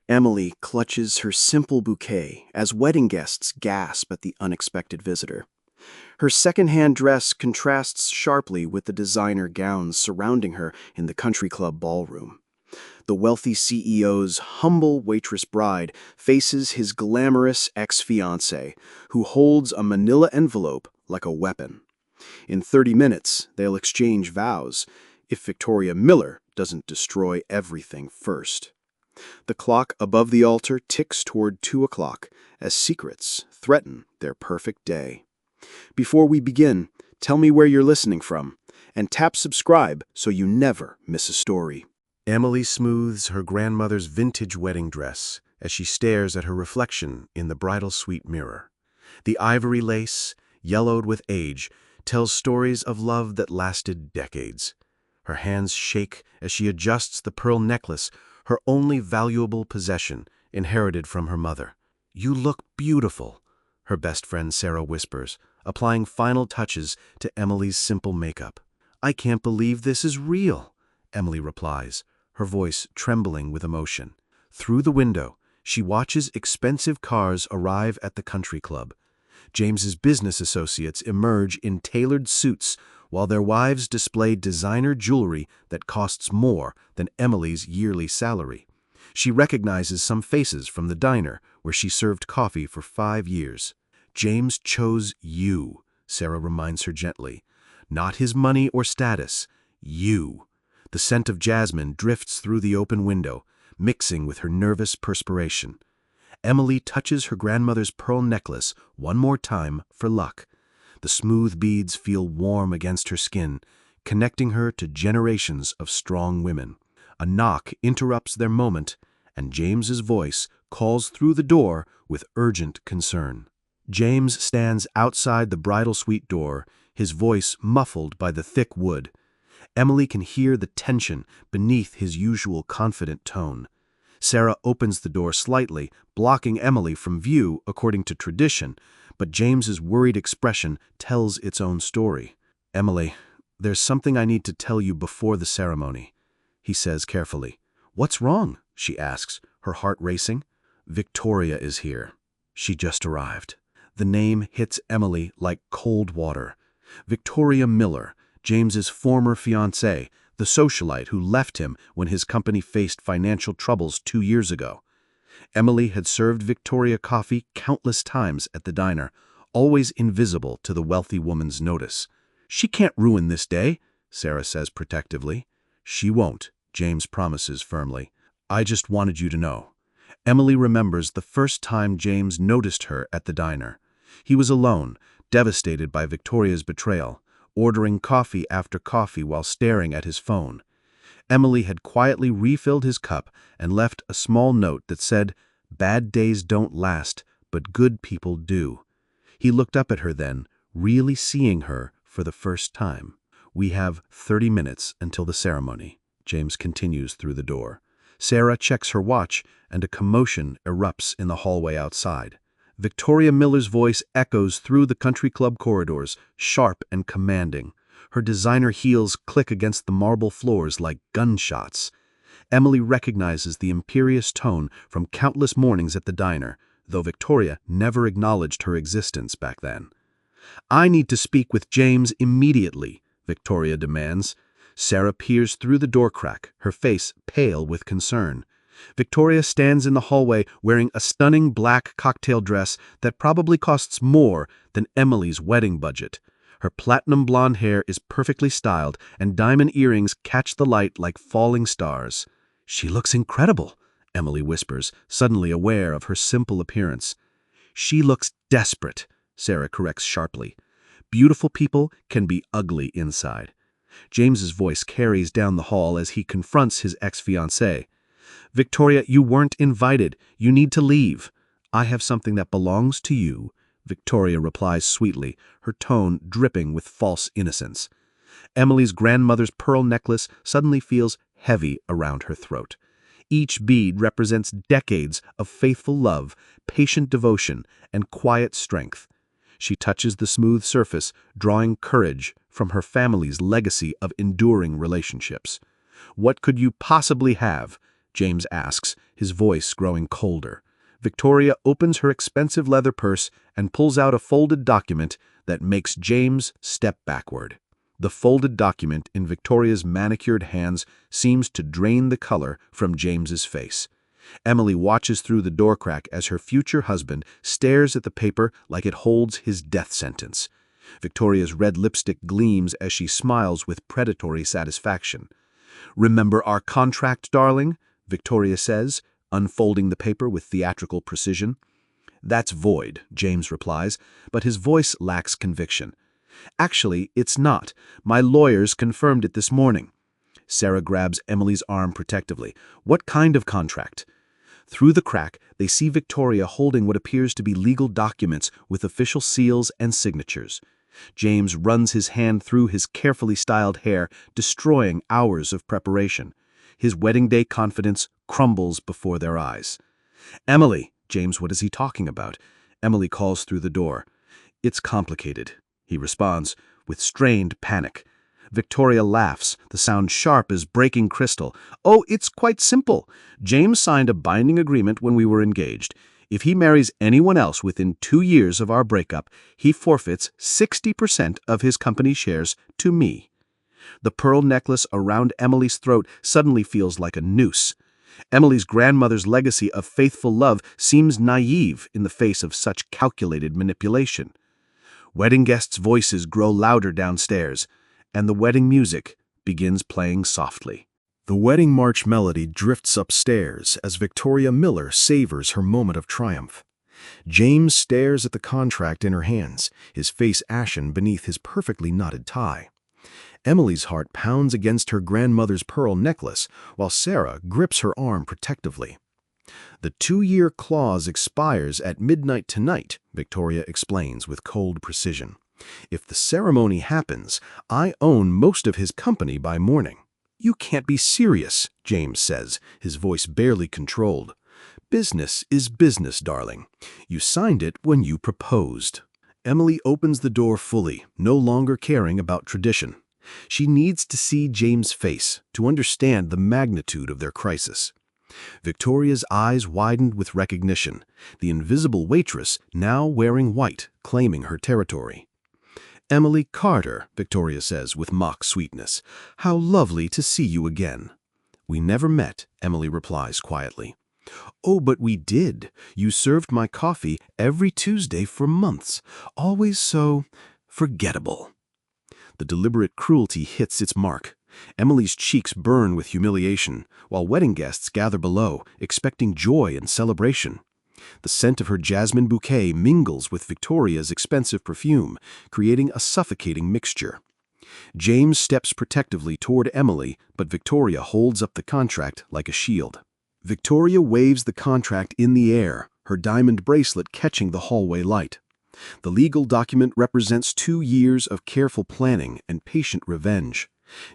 Emily clutches her simple bouquet as wedding guests gasp at the unexpected visitor. Her second-hand dress contrasts sharply with the designer gowns surrounding her in the country club ballroom. The wealthy CEO's humble waitress bride faces his glamorous ex-fiancée, who holds a manila envelope like a weapon. In 30 minutes, they'll exchange vows, if Victoria Miller doesn't destroy everything first. The clock above the altar ticks toward 2 o'clock as secrets threaten their perfect day. Before we begin, tell me where you're listening from, and tap subscribe so you never miss a story. Emily smooths her grandmother's vintage wedding dress as she stares at her reflection in the bridal suite mirror. The ivory lace, yellowed with age, tells stories of love that lasted decades. Her hands shake as she adjusts the pearl necklace, her only valuable possession, inherited from her mother. "You look beautiful," her best friend Sarah whispers, applying final touches to Emily's simple makeup. "I can't believe this is real," Emily replies, her voice trembling with emotion. Through the window, she watches expensive cars arrive at the country club. James's business associates emerge in tailored suits while their wives display designer jewelry that costs more than Emily's yearly salary. She recognizes some faces from the diner where she served coffee for 5 years. "James chose you," Sarah reminds her gently. "Not his money or status. You." The scent of jasmine drifts through the open window, mixing with her nervous perspiration. Emily touches her grandmother's pearl necklace one more time for luck. The smooth beads feel warm against her skin, connecting her to generations of strong women. A knock interrupts their moment, and James's voice calls through the door with urgent concern. James stands outside the bridal suite door, his voice muffled by the thick wood. Emily can hear the tension beneath his usual confident tone. Sarah opens the door slightly, blocking Emily from view according to tradition, but James's worried expression tells its own story. "Emily, there's something I need to tell you before the ceremony," he says carefully. "What's wrong?" she asks, her heart racing. "Victoria is here. She just arrived." The name hits Emily like cold water. Victoria Miller, James's former fiancée, the socialite who left him when his company faced financial troubles 2 years ago. Emily had served Victoria coffee countless times at the diner, always invisible to the wealthy woman's notice. "She can't ruin this day," Sarah says protectively. "She won't," James promises firmly. "I just wanted you to know." Emily remembers the first time James noticed her at the diner. He was alone, devastated by Victoria's betrayal, ordering coffee after coffee while staring at his phone. Emily had quietly refilled his cup and left a small note that said, "Bad days don't last, but good people do." He looked up at her then, really seeing her for the first time. "We have 30 minutes until the ceremony," James continues through the door. Sarah checks her watch, and a commotion erupts in the hallway outside. Victoria Miller's voice echoes through the country club corridors, sharp and commanding. Her designer heels click against the marble floors like gunshots. Emily recognizes the imperious tone from countless mornings at the diner, though Victoria never acknowledged her existence back then. "I need to speak with James immediately," Victoria demands. Sarah peers through the door crack, her face pale with concern. Victoria stands in the hallway wearing a stunning black cocktail dress that probably costs more than Emily's wedding budget. Her platinum blonde hair is perfectly styled, and diamond earrings catch the light like falling stars. "She looks incredible," Emily whispers, suddenly aware of her simple appearance. "She looks desperate," Sarah corrects sharply. "Beautiful people can be ugly inside." James's voice carries down the hall as he confronts his ex-fiancée. "Victoria, you weren't invited. You need to leave." "I have something that belongs to you," Victoria replies sweetly, her tone dripping with false innocence. Emily's grandmother's pearl necklace suddenly feels heavy around her throat. Each bead represents decades of faithful love, patient devotion, and quiet strength. She touches the smooth surface, drawing courage from her family's legacy of enduring relationships. "What could you possibly have?" James asks, his voice growing colder. Victoria opens her expensive leather purse and pulls out a folded document that makes James step backward. The folded document in Victoria's manicured hands seems to drain the color from James's face. Emily watches through the door crack as her future husband stares at the paper like it holds his death sentence. Victoria's red lipstick gleams as she smiles with predatory satisfaction. "Remember our contract, darling?" Victoria says, unfolding the paper with theatrical precision. "That's void," James replies, but his voice lacks conviction. "Actually, it's not. My lawyers confirmed it this morning." Sarah grabs Emily's arm protectively. "What kind of contract?" Through the crack, they see Victoria holding what appears to be legal documents with official seals and signatures. James runs his hand through his carefully styled hair, destroying hours of preparation. His wedding day confidence crumbles before their eyes. "Emily!" James, what is he talking about? Emily calls through the door. "It's complicated," he responds, with strained panic. Victoria laughs, the sound sharp as breaking crystal. "Oh, it's quite simple. James signed a binding agreement when we were engaged. If he marries anyone else within 2 years of our breakup, he forfeits 60% of his company shares to me." The pearl necklace around Emily's throat suddenly feels like a noose. Emily's grandmother's legacy of faithful love seems naive in the face of such calculated manipulation. Wedding guests' voices grow louder downstairs, and the wedding music begins playing softly. The wedding march melody drifts upstairs as Victoria Miller savors her moment of triumph. James stares at the contract in her hands, his face ashen beneath his perfectly knotted tie. Emily's heart pounds against her grandmother's pearl necklace, while Sarah grips her arm protectively. "The 2-year clause expires at midnight tonight," Victoria explains with cold precision. "If the ceremony happens, I own most of his company by morning." "You can't be serious," James says, his voice barely controlled. "Business is business, darling. You signed it when you proposed." Emily opens the door fully, no longer caring about tradition. She needs to see James' face to understand the magnitude of their crisis. Victoria's eyes widened with recognition, the invisible waitress now wearing white, claiming her territory. "Emily Carter," Victoria says with mock sweetness. "How lovely to see you again." "We never met," Emily replies quietly. "Oh, but we did. You served my coffee every Tuesday for months. Always so forgettable." The deliberate cruelty hits its mark. Emily's cheeks burn with humiliation, while wedding guests gather below, expecting joy and celebration. The scent of her jasmine bouquet mingles with Victoria's expensive perfume, creating a suffocating mixture. James steps protectively toward Emily, but Victoria holds up the contract like a shield. Victoria waves the contract in the air, her diamond bracelet catching the hallway light. The legal document represents 2 years of careful planning and patient revenge.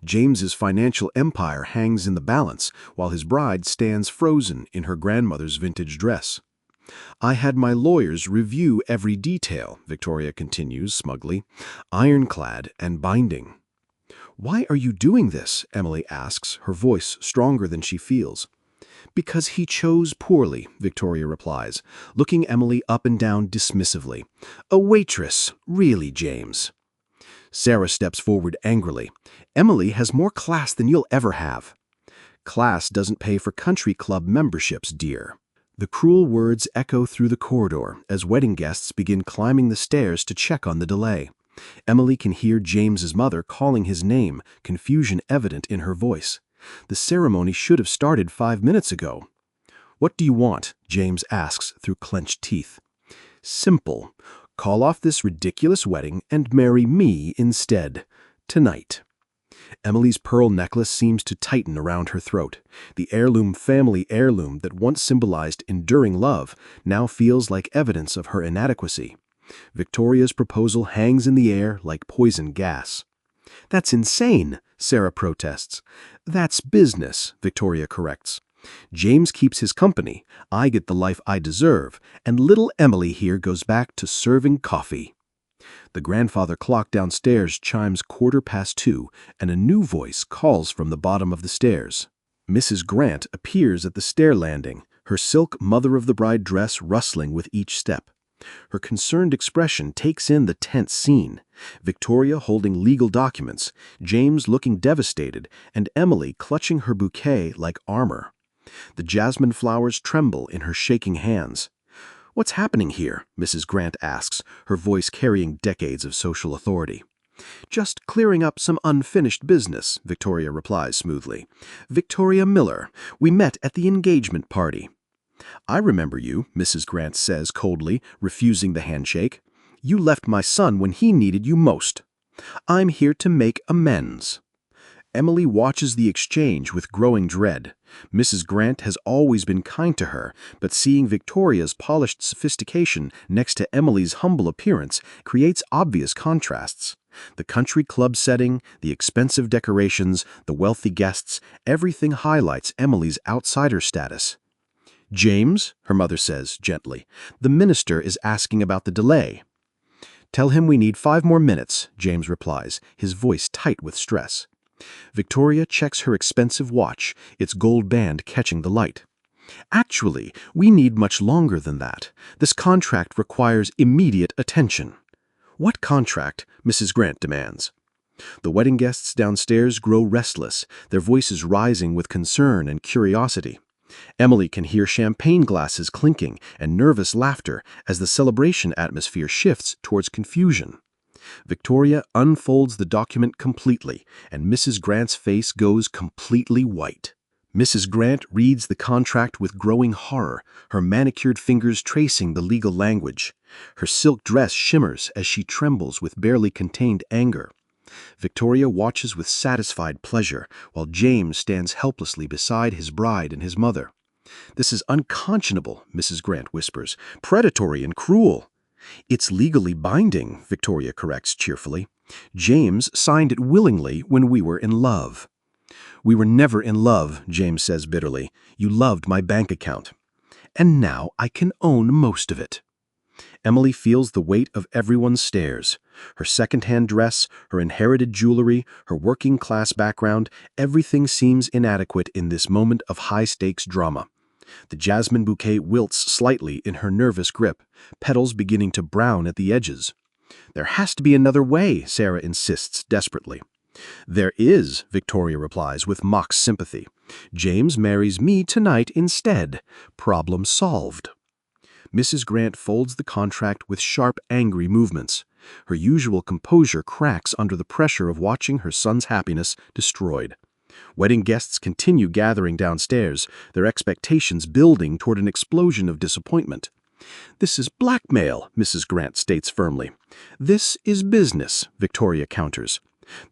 James's financial empire hangs in the balance, while his bride stands frozen in her grandmother's vintage dress. "I had my lawyers review every detail," Victoria continues smugly, "ironclad and binding." "Why are you doing this?" Emily asks, her voice stronger than she feels. "Because he chose poorly," Victoria replies, looking Emily up and down dismissively. "A waitress, really, James." Sarah steps forward angrily. "Emily has more class than you'll ever have." "Class doesn't pay for country club memberships, dear." The cruel words echo through the corridor as wedding guests begin climbing the stairs to check on the delay. Emily can hear James's mother calling his name, confusion evident in her voice. The ceremony should have started 5 minutes ago. "What do you want?" James asks through clenched teeth. "Simple. Call off this ridiculous wedding and marry me instead. Tonight." Emily's pearl necklace seems to tighten around her throat. The family heirloom that once symbolized enduring love now feels like evidence of her inadequacy. Victoria's proposal hangs in the air like poison gas. "That's insane," Sarah protests. "That's business," Victoria corrects. "James keeps his company, I get the life I deserve, and little Emily here goes back to serving coffee." The grandfather clock downstairs chimes 2:15, and a new voice calls from the bottom of the stairs. Mrs. Grant appears at the stair landing, her silk mother-of-the-bride dress rustling with each step. Her concerned expression takes in the tense scene. Victoria holding legal documents, James looking devastated, and Emily clutching her bouquet like armor. The jasmine flowers tremble in her shaking hands. "What's happening here?" Mrs. Grant asks, her voice carrying decades of social authority. "Just clearing up some unfinished business," Victoria replies smoothly. "Victoria Miller. We met at the engagement party." "I remember you," Mrs. Grant says coldly, refusing the handshake. "You left my son when he needed you most. I'm here to make amends." Emily watches the exchange with growing dread. Mrs. Grant has always been kind to her, but seeing Victoria's polished sophistication next to Emily's humble appearance creates obvious contrasts. The country club setting, the expensive decorations, the wealthy guests, everything highlights Emily's outsider status. "James," her mother says gently, "the minister is asking about the delay." "Tell him we need 5 more minutes," James replies, his voice tight with stress. Victoria checks her expensive watch, its gold band catching the light. "Actually, we need much longer than that. This contract requires immediate attention." "What contract?" Mrs. Grant demands. The wedding guests downstairs grow restless, their voices rising with concern and curiosity. Emily can hear champagne glasses clinking and nervous laughter as the celebration atmosphere shifts towards confusion. Victoria unfolds the document completely, and Mrs. Grant's face goes completely white. Mrs. Grant reads the contract with growing horror, her manicured fingers tracing the legal language. Her silk dress shimmers as she trembles with barely contained anger. Victoria watches with satisfied pleasure, while James stands helplessly beside his bride and his mother. "This is unconscionable," Mrs. Grant whispers, "predatory and cruel." "It's legally binding," Victoria corrects cheerfully. "James signed it willingly when we were in love." "We were never in love," James says bitterly. "You loved my bank account." "And now I can own most of it." Emily feels the weight of everyone's stares. Her second-hand dress, her inherited jewelry, her working-class background, everything seems inadequate in this moment of high-stakes drama. The jasmine bouquet wilts slightly in her nervous grip, petals beginning to brown at the edges. "There has to be another way," Sarah insists desperately. "There is," Victoria replies with mock sympathy. "James marries me tonight instead. Problem solved." Mrs. Grant folds the contract with sharp, angry movements. Her usual composure cracks under the pressure of watching her son's happiness destroyed. Wedding guests continue gathering downstairs, their expectations building toward an explosion of disappointment. "This is blackmail," Mrs. Grant states firmly. "This is business," Victoria counters.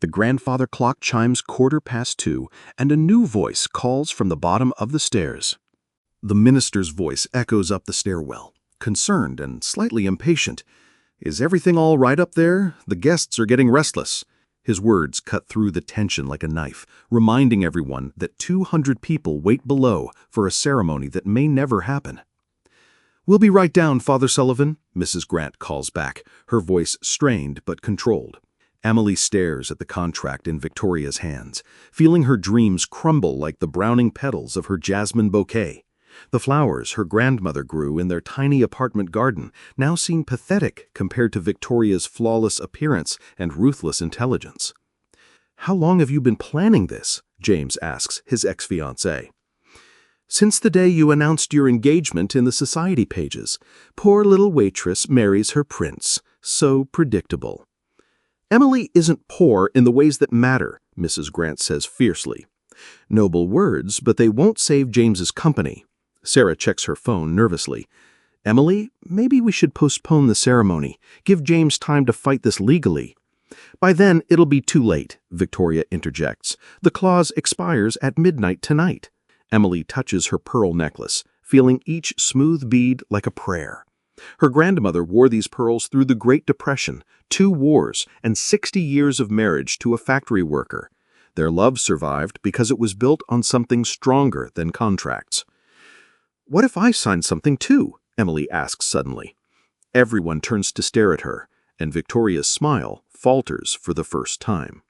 The grandfather clock chimes 2:15, and a new voice calls from the bottom of the stairs. The minister's voice echoes up the stairwell, concerned and slightly impatient. "Is everything all right up there? The guests are getting restless." His words cut through the tension like a knife, reminding everyone that 200 people wait below for a ceremony that may never happen. "We'll be right down, Father Sullivan," Mrs. Grant calls back, her voice strained but controlled. Emily stares at the contract in Victoria's hands, feeling her dreams crumble like the browning petals of her jasmine bouquet. The flowers her grandmother grew in their tiny apartment garden now seem pathetic compared to Victoria's flawless appearance and ruthless intelligence. "How long have you been planning this?" James asks his ex-fiancée. "Since the day you announced your engagement in the society pages. Poor little Waitress marries her prince. So predictable." "Emily isn't poor in the ways that matter," Mrs. Grant says fiercely. "Noble words, but they won't save James's company." Sarah checks her phone nervously. "Emily, maybe we should postpone the ceremony. Give James time to fight this legally." "By then, it'll be too late," Victoria interjects. "The clause expires at midnight tonight." Emily touches her pearl necklace, feeling each smooth bead like a prayer. Her grandmother wore these pearls through the Great Depression, 2 wars, and 60 years of marriage to a factory worker. Their love survived because it was built on something stronger than contracts. "What if I sign something too?" Emily asks suddenly. Everyone turns to stare at her, and Victoria's smile falters for the first time.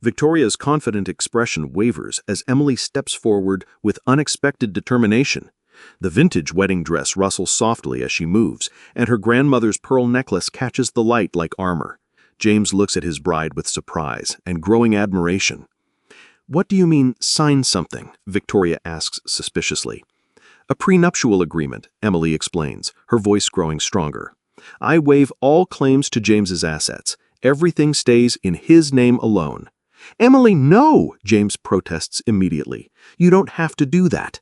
Victoria's confident expression wavers as Emily steps forward with unexpected determination. The vintage wedding dress rustles softly as she moves, and her grandmother's pearl necklace catches the light like armor. James looks at his bride with surprise and growing admiration. "What do you mean, sign something?" Victoria asks suspiciously. "A prenuptial agreement," Emily explains, her voice growing stronger. "I waive all claims to James's assets. Everything stays in his name alone." "Emily, no!" James protests immediately. "You don't have to do that."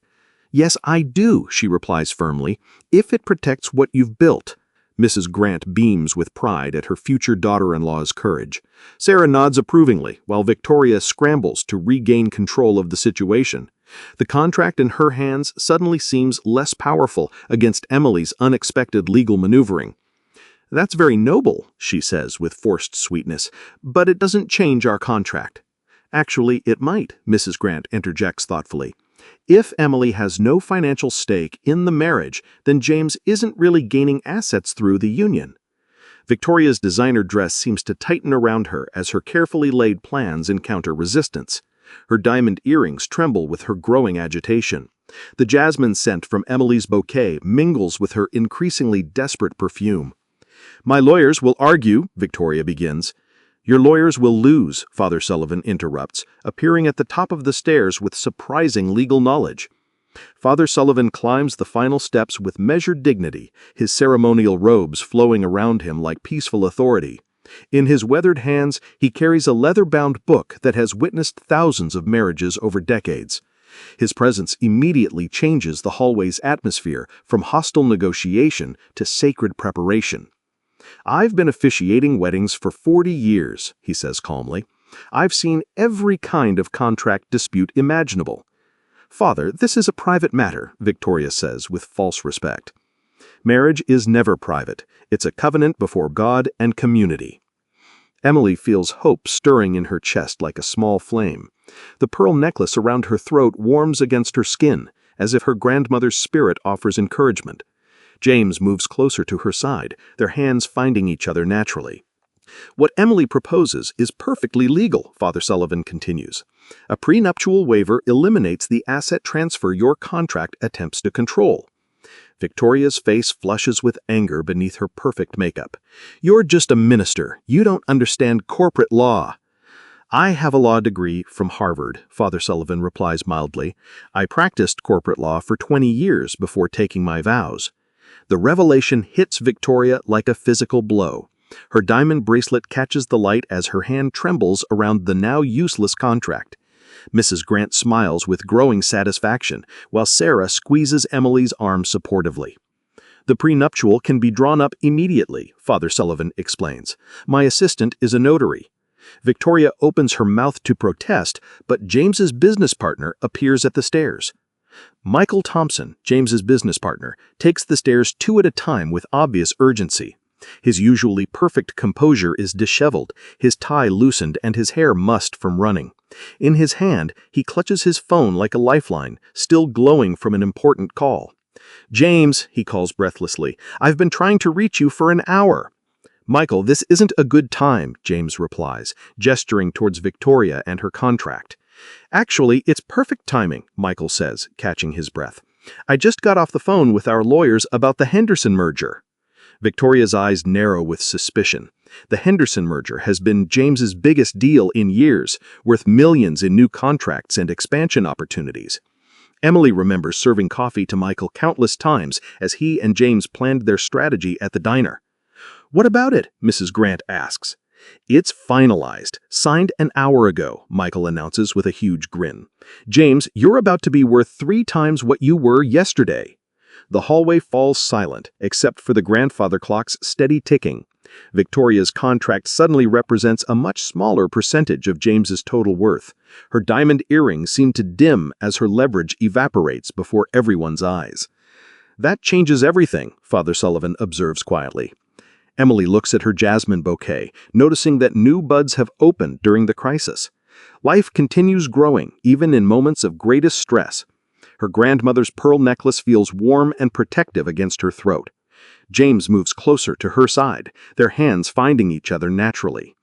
"Yes, I do," she replies firmly, "if it protects what you've built." Mrs. Grant beams with pride at her future daughter-in-law's courage. Sarah nods approvingly, while Victoria scrambles to regain control of the situation. The contract in her hands suddenly seems less powerful against Emily's unexpected legal maneuvering. "That's very noble," she says with forced sweetness, "but it doesn't change our contract." "Actually, it might," Mrs. Grant interjects thoughtfully. "If Emily has no financial stake in the marriage, then James isn't really gaining assets through the union." Victoria's designer dress seems to tighten around her as her carefully laid plans encounter resistance. Her diamond earrings tremble with her growing agitation. The jasmine scent from Emily's bouquet mingles with her increasingly desperate perfume. "My lawyers will argue," Victoria begins. "Your lawyers will lose," Father Sullivan interrupts, appearing at the top of the stairs with surprising legal knowledge. Father Sullivan climbs the final steps with measured dignity, his ceremonial robes flowing around him like peaceful authority. In his weathered hands, he carries a leather-bound book that has witnessed thousands of marriages over decades. His presence immediately changes the hallway's atmosphere from hostile negotiation to sacred preparation. "I've been officiating weddings for 40 years, he says calmly. "I've seen every kind of contract dispute imaginable." "Father, this is a private matter," Victoria says with false respect. "Marriage is never private. It's a covenant before God and community." Emily feels hope stirring in her chest like a small flame. The pearl necklace around her throat warms against her skin, as if her grandmother's spirit offers encouragement. James moves closer to her side, their hands finding each other naturally. "What Emily proposes is perfectly legal," Father Sullivan continues. "A prenuptial waiver eliminates the asset transfer your contract attempts to control." Victoria's face flushes with anger beneath her perfect makeup. "You're just a minister. You don't understand corporate law." "I have a law degree from Harvard," Father Sullivan replies mildly. "I practiced corporate law for 20 years before taking my vows." The revelation hits Victoria like a physical blow. Her diamond bracelet catches the light as her hand trembles around the now useless contract. Mrs. Grant smiles with growing satisfaction, while Sarah squeezes Emily's arm supportively. "The prenuptial can be drawn up immediately," Father Sullivan explains. "My assistant is a notary." Victoria opens her mouth to protest, but James's business partner appears at the stairs. Michael Thompson, James's business partner, takes the stairs 2 at a time with obvious urgency. His usually perfect composure is disheveled, his tie loosened and his hair mussed from running. In his hand, he clutches his phone like a lifeline, still glowing from an important call. "James," he calls breathlessly, "I've been trying to reach you for an hour." "Michael, this isn't a good time," James replies, gesturing towards Victoria and her contract. "Actually, it's perfect timing," Michael says, catching his breath. "I just got off the phone with our lawyers about the Henderson merger." Victoria's eyes narrow with suspicion. The Henderson merger has been James's biggest deal in years, worth millions in new contracts and expansion opportunities. Emily remembers serving coffee to Michael countless times as he and James planned their strategy at the diner. "What about it?" Mrs. Grant asks. "It's finalized, signed an hour ago," Michael announces with a huge grin. "James, you're about to be worth 3 times what you were yesterday." The hallway falls silent, except for the grandfather clock's steady ticking. Victoria's contract suddenly represents a much smaller percentage of James's total worth. Her diamond earrings seem to dim as her leverage evaporates before everyone's eyes. "That changes everything," Father Sullivan observes quietly. Emily looks at her jasmine bouquet, noticing that new buds have opened during the crisis. Life continues growing, even in moments of greatest stress. Her grandmother's pearl necklace feels warm and protective against her throat. James moves closer to her side, their hands finding each other naturally.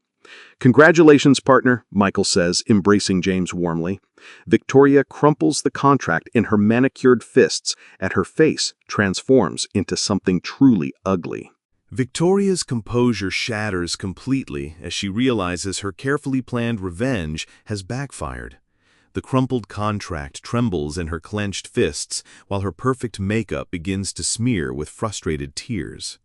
"Congratulations, partner," Michael says, embracing James warmly. Victoria crumples the contract in her manicured fists, and her face transforms into something truly ugly. Victoria's composure shatters completely as she realizes her carefully planned revenge has backfired. The crumpled contract trembles in her clenched fists while her perfect makeup begins to smear with frustrated tears.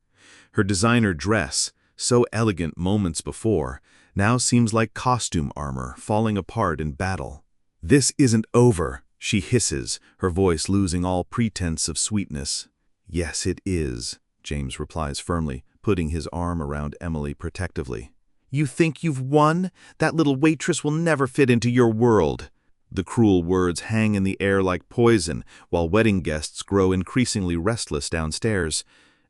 Her designer dress, so elegant moments before, now seems like costume armor falling apart in battle. "This isn't over," she hisses, her voice losing all pretense of sweetness. "Yes, it is," James replies firmly, putting his arm around Emily protectively. "You think you've won? That little waitress will never fit into your world." The cruel words hang in the air like poison, while wedding guests grow increasingly restless downstairs.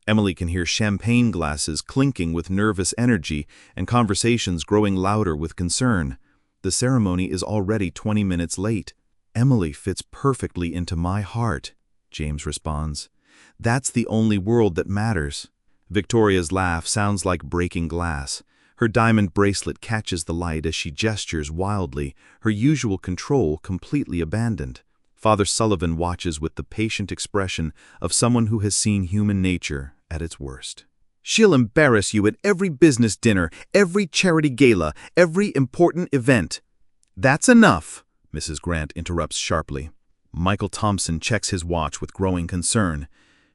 Emily can hear champagne glasses clinking with nervous energy and conversations growing louder with concern. The ceremony is already 20 minutes late. "Emily fits perfectly into my heart," James responds. "That's the only world that matters." Victoria's laugh sounds like breaking glass. Her diamond bracelet catches the light as she gestures wildly, her usual control completely abandoned. Father Sullivan watches with the patient expression of someone who has seen human nature at its worst. "She'll embarrass you at every business dinner, every charity gala, every important event." "That's enough," Mrs. Grant interrupts sharply. Michael Thompson checks his watch with growing concern.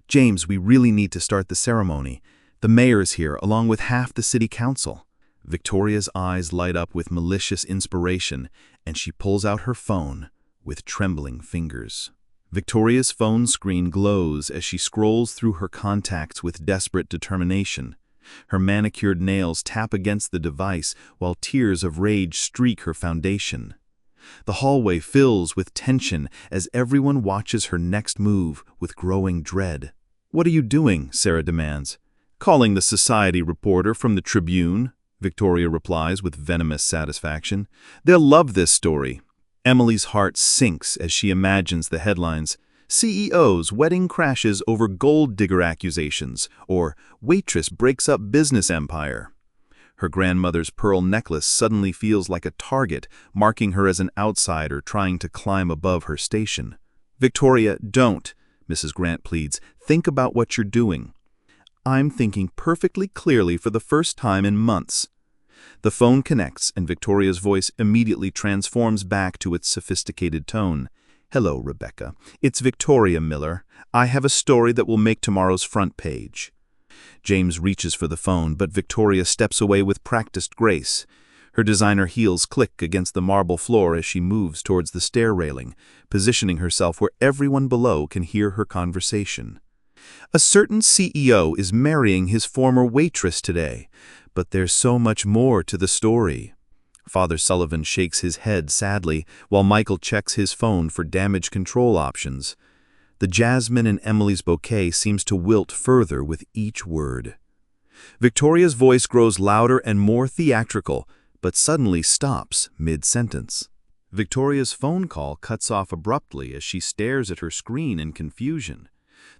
"James, we really need to start the ceremony. The mayor's here, along with half the city council." Victoria's eyes light up with malicious inspiration, and she pulls out her phone with trembling fingers. Victoria's phone screen glows as she scrolls through her contacts with desperate determination. Her manicured nails tap against the device while tears of rage streak her foundation. The hallway fills with tension as everyone watches her next move with growing dread. "What are you doing?" Sarah demands. "Calling the society reporter from the Tribune," Victoria replies with venomous satisfaction. "They'll love this story." Emily's heart sinks as she imagines the headlines: "CEO's wedding crashes over gold digger accusations," or "Waitress breaks up business empire." Her grandmother's pearl necklace suddenly feels like a target, marking her as an outsider trying to climb above her station. "Victoria, don't," Mrs. Grant pleads. "Think about what you're doing." "I'm thinking perfectly clearly for the first time in months." The phone connects, and Victoria's voice immediately transforms back to its sophisticated tone. "Hello, Rebecca. It's Victoria Miller. I have a story that will make tomorrow's front page." James reaches for the phone, but Victoria steps away with practiced grace. Her designer heels click against the marble floor as she moves towards the stair railing, positioning herself where everyone below can hear her conversation. "A certain CEO is marrying his former waitress today, but there's so much more to the story." Father Sullivan shakes his head sadly, while Michael checks his phone for damage control options. The jasmine in Emily's bouquet seems to wilt further with each word. Victoria's voice grows louder and more theatrical, but suddenly stops mid-sentence. Victoria's phone call cuts off abruptly as she stares at her screen in confusion.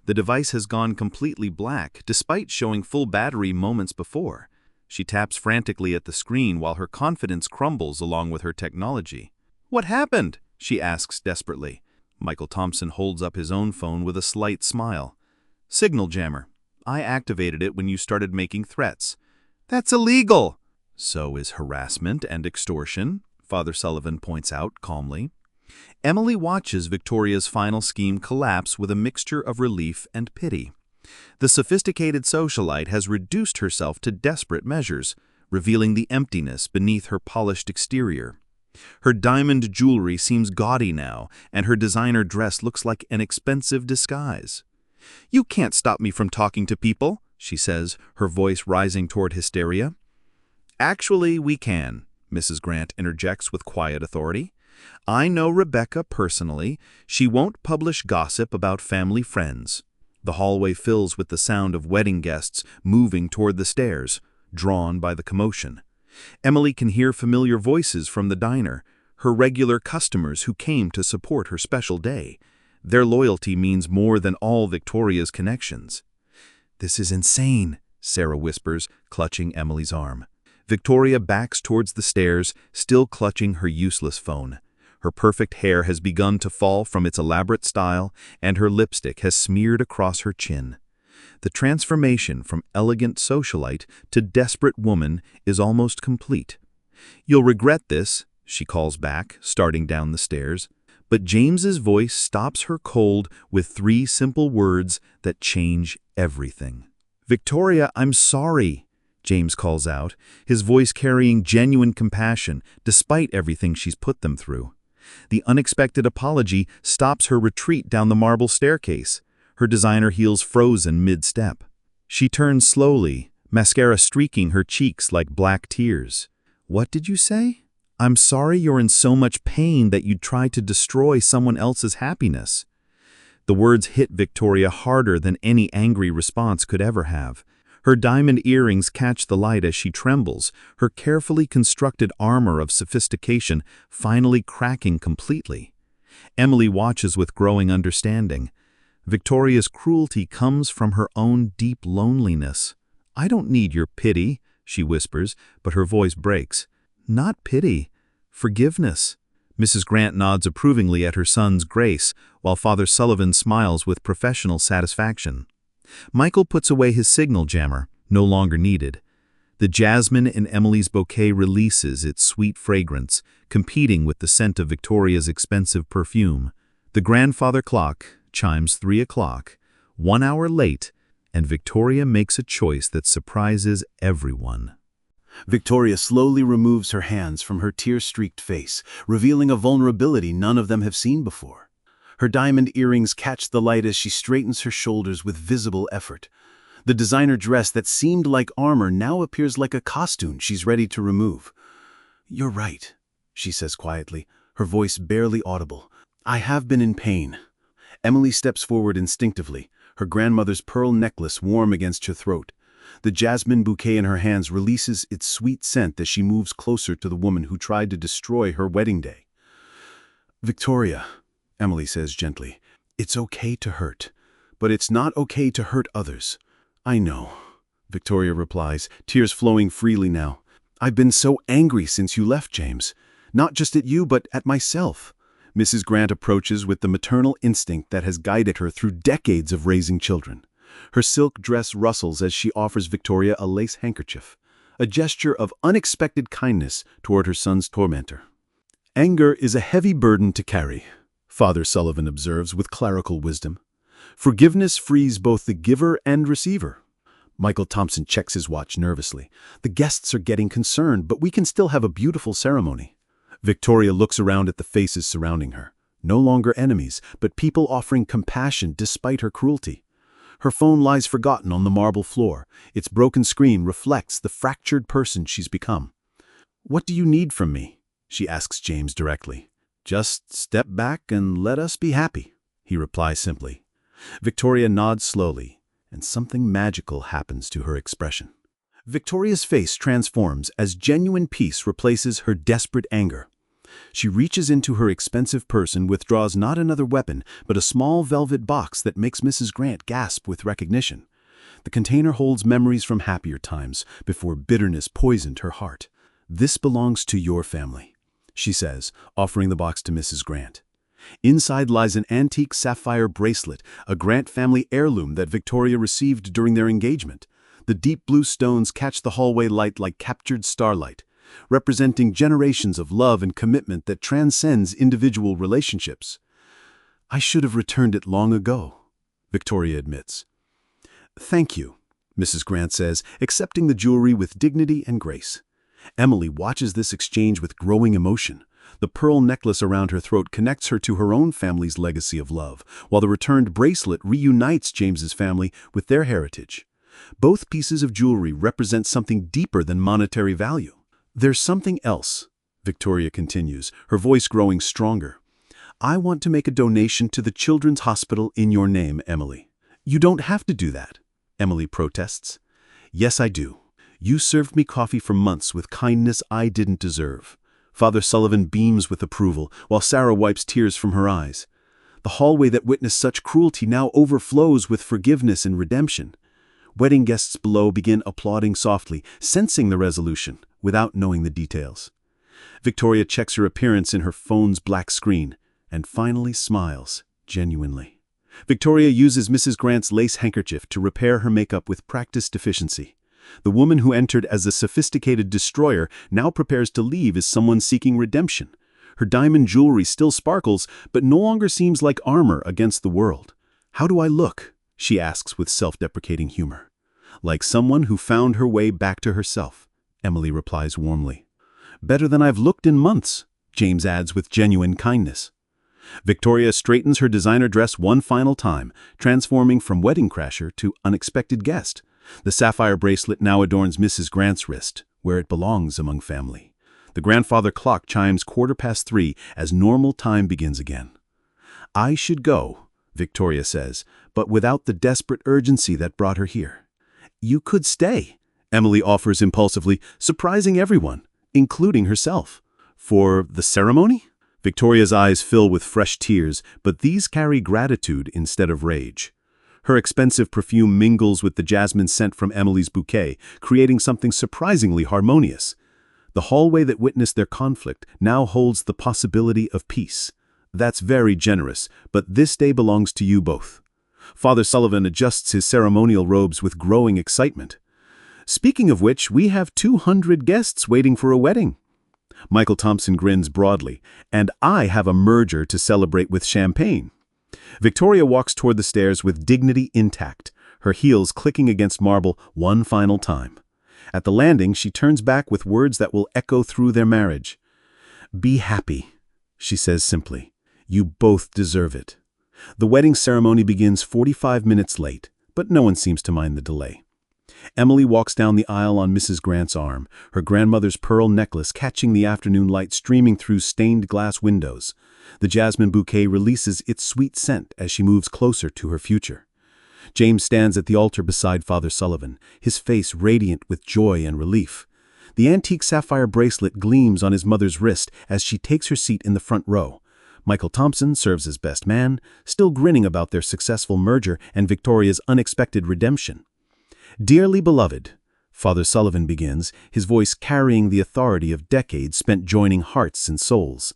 The device has gone completely black, despite showing full battery moments before. She taps frantically at the screen while her confidence crumbles along with her technology. "What happened?" she asks desperately. Michael Thompson holds up his own phone with a slight smile. "Signal jammer. I activated it when you started making threats." "That's illegal." "So is harassment and extortion," Father Sullivan points out calmly. Emily watches Victoria's final scheme collapse with a mixture of relief and pity. The sophisticated socialite has reduced herself to desperate measures, revealing the emptiness beneath her polished exterior. Her diamond jewelry seems gaudy now, and her designer dress looks like an expensive disguise. "You can't stop me from talking to people," she says, her voice rising toward hysteria. "Actually, we can," Mrs. Grant interjects with quiet authority. "I know Rebecca personally. She won't publish gossip about family friends." The hallway fills with the sound of wedding guests moving toward the stairs, drawn by the commotion. Emily can hear familiar voices from the diner, her regular customers who came to support her special day. Their loyalty means more than all Victoria's connections. "This is insane," Sarah whispers, clutching Emily's arm. Victoria backs towards the stairs, still clutching her useless phone. Her perfect hair has begun to fall from its elaborate style, and her lipstick has smeared across her chin. The transformation from elegant socialite to desperate woman is almost complete. "You'll regret this," she calls back, starting down the stairs. But James's voice stops her cold with 3 simple words that change everything. "Victoria, I'm sorry," James calls out, his voice carrying genuine compassion despite everything she's put them through. The unexpected apology stops her retreat down the marble staircase, her designer heels frozen mid-step. She turns slowly, mascara streaking her cheeks like black tears. "What did you say?" "I'm sorry you're in so much pain that you'd try to destroy someone else's happiness." The words hit Victoria harder than any angry response could ever have. Her diamond earrings catch the light as she trembles, her carefully constructed armor of sophistication finally cracking completely. Emily watches with growing understanding. Victoria's cruelty comes from her own deep loneliness. "I don't need your pity," she whispers, but her voice breaks. "Not pity, forgiveness." Mrs. Grant nods approvingly at her son's grace, while Father Sullivan smiles with professional satisfaction. Michael puts away his signal jammer, no longer needed. The jasmine in Emily's bouquet releases its sweet fragrance, competing with the scent of Victoria's expensive perfume. The grandfather clock chimes 3 o'clock, 1 hour late, and Victoria makes a choice that surprises everyone. Victoria slowly removes her hands from her tear-streaked face, revealing a vulnerability none of them have seen before. Her diamond earrings catch the light as she straightens her shoulders with visible effort. The designer dress that seemed like armor now appears like a costume she's ready to remove. "You're right," she says quietly, her voice barely audible. "I have been in pain." Emily steps forward instinctively, her grandmother's pearl necklace warm against her throat. The jasmine bouquet in her hands releases its sweet scent as she moves closer to the woman who tried to destroy her wedding day. "Victoria," Emily says gently, "it's okay to hurt, but it's not okay to hurt others." "I know," Victoria replies, tears flowing freely now. "I've been so angry since you left, James. Not just at you, but at myself." Mrs. Grant approaches with the maternal instinct that has guided her through decades of raising children. Her silk dress rustles as she offers Victoria a lace handkerchief, a gesture of unexpected kindness toward her son's tormentor. "Anger is a heavy burden to carry," Father Sullivan observes with clerical wisdom. "Forgiveness frees both the giver and receiver." Michael Thompson checks his watch nervously. "The guests are getting concerned, but we can still have a beautiful ceremony." Victoria looks around at the faces surrounding her. No longer enemies, but people offering compassion despite her cruelty. Her phone lies forgotten on the marble floor. Its broken screen reflects the fractured person she's become. "What do you need from me?" she asks James directly. "Just step back and let us be happy," he replies simply. Victoria nods slowly, and something magical happens to her expression. Victoria's face transforms as genuine peace replaces her desperate anger. She reaches into her expensive purse and withdraws not another weapon, but a small velvet box that makes Mrs. Grant gasp with recognition. The container holds memories from happier times, before bitterness poisoned her heart. "This belongs to your family," she says, offering the box to Mrs. Grant. Inside lies an antique sapphire bracelet, a Grant family heirloom that Victoria received during their engagement. The deep blue stones catch the hallway light like captured starlight, representing generations of love and commitment that transcends individual relationships. "I should have returned it long ago," Victoria admits. "Thank you," Mrs. Grant says, accepting the jewelry with dignity and grace. Emily watches this exchange with growing emotion. The pearl necklace around her throat connects her to her own family's legacy of love, while the returned bracelet reunites James's family with their heritage. Both pieces of jewelry represent something deeper than monetary value. "There's something else," Victoria continues, her voice growing stronger. "I want to make a donation to the Children's Hospital in your name, Emily." "You don't have to do that," Emily protests. "Yes, I do. You served me coffee for months with kindness I didn't deserve." Father Sullivan beams with approval, while Sarah wipes tears from her eyes. The hallway that witnessed such cruelty now overflows with forgiveness and redemption. Wedding guests below begin applauding softly, sensing the resolution, without knowing the details. Victoria checks her appearance in her phone's black screen and finally smiles, genuinely. Victoria uses Mrs. Grant's lace handkerchief to repair her makeup with practiced efficiency. The woman who entered as a sophisticated destroyer now prepares to leave as someone seeking redemption. Her diamond jewelry still sparkles, but no longer seems like armor against the world. "How do I look?" she asks with self-deprecating humor. "Like someone who found her way back to herself," Emily replies warmly. "Better than I've looked in months," James adds with genuine kindness. Victoria straightens her designer dress one final time, transforming from wedding crasher to unexpected guest. The sapphire bracelet now adorns Mrs. Grant's wrist, where it belongs among family. The grandfather clock chimes 3:15 as normal time begins again. "I should go," Victoria says, but without the desperate urgency that brought her here. "You could stay," Emily offers impulsively, surprising everyone, including herself. "For the ceremony?" Victoria's eyes fill with fresh tears, but these carry gratitude instead of rage. Her expensive perfume mingles with the jasmine scent from Emily's bouquet, creating something surprisingly harmonious. The hallway that witnessed their conflict now holds the possibility of peace. "That's very generous, but this day belongs to you both." Father Sullivan adjusts his ceremonial robes with growing excitement. "Speaking of which, we have 200 guests waiting for a wedding." Michael Thompson grins broadly, "And I have a merger to celebrate with champagne." Victoria walks toward the stairs with dignity intact, her heels clicking against marble one final time. At the landing, she turns back with words that will echo through their marriage. "Be happy," she says simply. "You both deserve it." The wedding ceremony begins 45 minutes late, but no one seems to mind the delay. Emily walks down the aisle on Mrs. Grant's arm, her grandmother's pearl necklace catching the afternoon light streaming through stained glass windows. The jasmine bouquet releases its sweet scent as she moves closer to her future. James stands at the altar beside Father Sullivan, his face radiant with joy and relief. The antique sapphire bracelet gleams on his mother's wrist as she takes her seat in the front row. Michael Thompson serves as best man, still grinning about their successful merger and Victoria's unexpected redemption. "Dearly beloved," Father Sullivan begins, his voice carrying the authority of decades spent joining hearts and souls.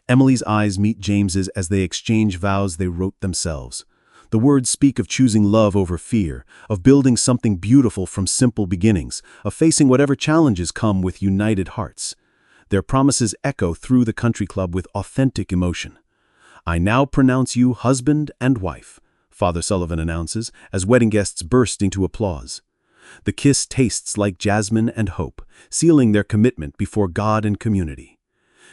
Emily's eyes meet James's as they exchange vows they wrote themselves. The words speak of choosing love over fear, of building something beautiful from simple beginnings, of facing whatever challenges come with united hearts. Their promises echo through the country club with authentic emotion. "I now pronounce you husband and wife," Father Sullivan announces as wedding guests burst into applause. The kiss tastes like jasmine and hope, sealing their commitment before God and community.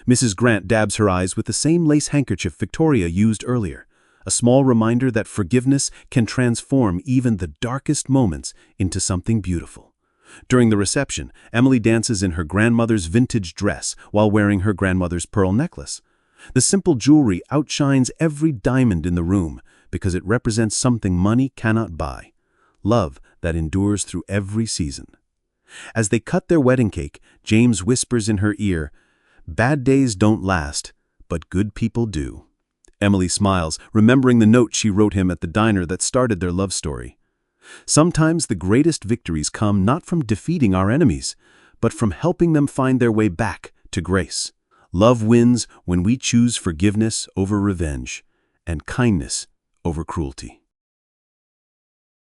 Mrs. Grant dabs her eyes with the same lace handkerchief Victoria used earlier, a small reminder that forgiveness can transform even the darkest moments into something beautiful. During the reception, Emily dances in her grandmother's vintage dress while wearing her grandmother's pearl necklace. The simple jewelry outshines every diamond in the room because it represents something money cannot buy: love that endures through every season. As they cut their wedding cake, James whispers in her ear, "Bad days don't last, but good people do." Emily smiles, remembering the note she wrote him at the diner that started their love story. Sometimes the greatest victories come not from defeating our enemies, but from helping them find their way back to grace. Love wins when we choose forgiveness over revenge and kindness over cruelty.